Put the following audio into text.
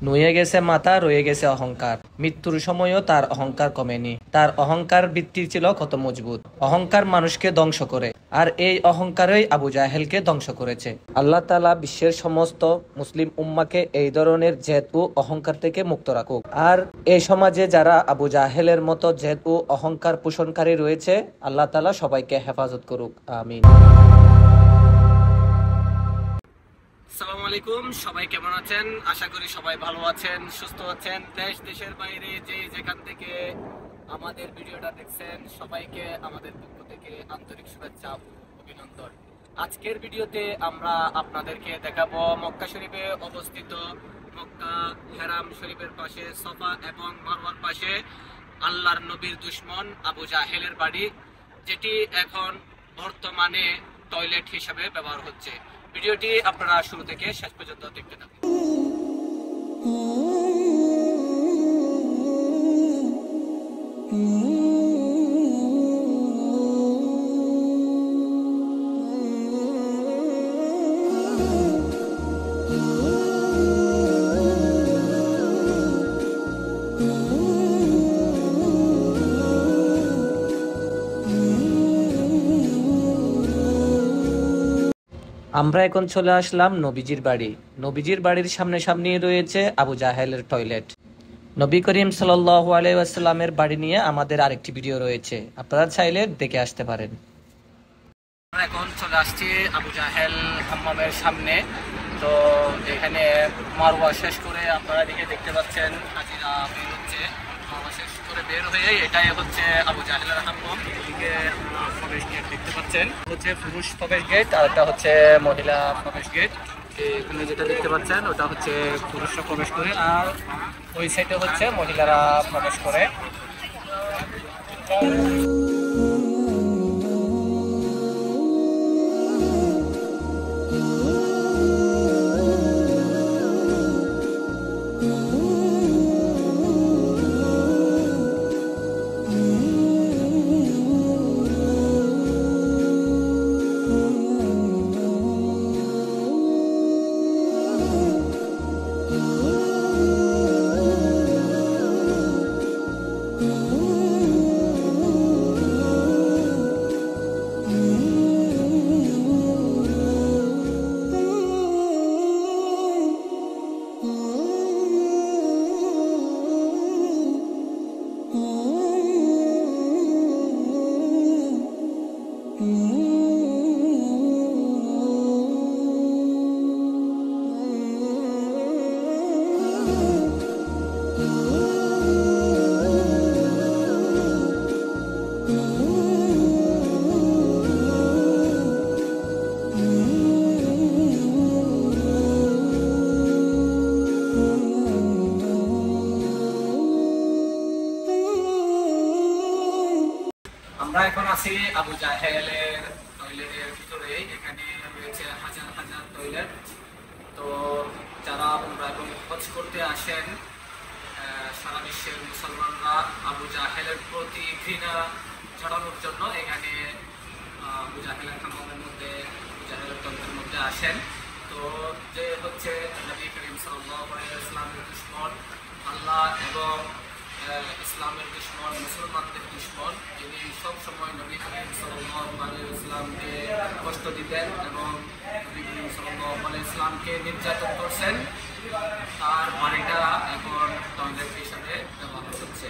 নুয়ে গেছে মাথা, রয়ে গেছে অহংকার। মৃত্যুর সময়ও তার অহংকার কমেনি। তার অহংকার ভিত্তি ছিল কত মজবুত। অহংকার মানুষকে ধ্বংস করে, আর এই অহংকারই আবু জাহেলকে ধ্বংস করেছে। আল্লাহ তাআলা বিশ্বের সমস্ত মুসলিম উম্মাকে এই ধরনের জেদ ও অহংকার থেকে মুক্ত রাখুক। আর এই সমাজে যারা আবু জাহেলের মতো জেদ ও অহংকার পোষণকারী রয়েছে, আল্লাহ তাআলা সবাইকে হেফাজত করুক, আমিন। আসসালামু আলাইকুম, সবাই কেমন আছেন? আশা করি সবাই ভালো আছেন, সুস্থ আছেন। দেশ দেশের বাইরে যে যেখান থেকে আমাদের ভিডিওটা দেখছেন, সবাইকে আমাদের পক্ষ থেকে আন্তরিক শুভেচ্ছা, অভিনন্দন। আজকের ভিডিওতে আমরা আপনাদেরকে দেখাবো মক্কা শরীফে অবস্থিত মক্কা হেরাম শরীফের পাশে সফা এবং মারওয়ার পাশে আল্লাহর নবীর দুশমন আবু জাহেলের বাড়ি, যেটি এখন বর্তমানে টয়লেট হিসাবে ব্যবহার হচ্ছে। ভিডিওটি আপনারা শুরু থেকে শেষ পর্যন্ত দেখতে থাকুন। আমরা এখন চলে আসলাম নবীজির বাড়ি। নবীজির বাড়ির সামনে রয়েছে আবু জাহেলের টয়লেট। নবী করিম সাল্লাল্লাহু আলাইহি ওয়াসাল্লামের বাড়ি নিয়ে আমাদের আরেকটি ভিডিও রয়েছে, আপনারা চাইলে দেখে আসতে পারেন। আমরা এখন চলে আসছি আবু জাহেল হাম্মামের সামনে। তো এখানে মারওয়া শেষ করে আপনারা দেখতে পাচ্ছেন হাজিরা বের হচ্ছে। মারওয়া শেষ করে বের হয়ে এটাই হচ্ছে আবু জাহেলের হাম্মাম। এদিকে প্রবেশ গেট দেখতে পাচ্ছেন, হচ্ছে পুরুষ প্রবেশ গেট, আর একটা হচ্ছে মহিলা প্রবেশ গেট। এখানে যেটা দেখতে পাচ্ছেন ওটা হচ্ছে পুরুষরা প্রবেশ করে, আর ওই সাইডে হচ্ছে মহিলারা প্রবেশ করে। আমরা এখন আছি আবু জাহেলের টয়লেটের ভিতরে। এখানে রয়েছে হাজার হাজার টয়লেট। তো যারা উমরা এবং হজ করতে আসেন, সারা বিশ্বের মুসলমানরা আবু জাহেলের প্রতি ঘৃণা ছড়ানোর জন্য এখানে আবু জাহেলের হাম্মামের মধ্যে, আবু জাহেলের টয়লেটের মধ্যে আসেন। তো যে হচ্ছে নবী করিম সাল্লাল্লাহু আলাইহি ওয়াসাল্লামের দুশমন, আল্লাহ এবং ইসলামের দুশমন, মুসলমানদের দুশমন, যিনি সব সময় নবী করিম সাল্লাল্লাহু আলাইহি ওয়াসাল্লামকে কষ্ট দিতেন এবং নবী করিম সাল্লাল্লাহু আলাইহি ওয়াসাল্লামকে নির্যাতন করছেন, তার বাড়িটা এখন টয়লেট হিসাবে ব্যবহার হচ্ছে।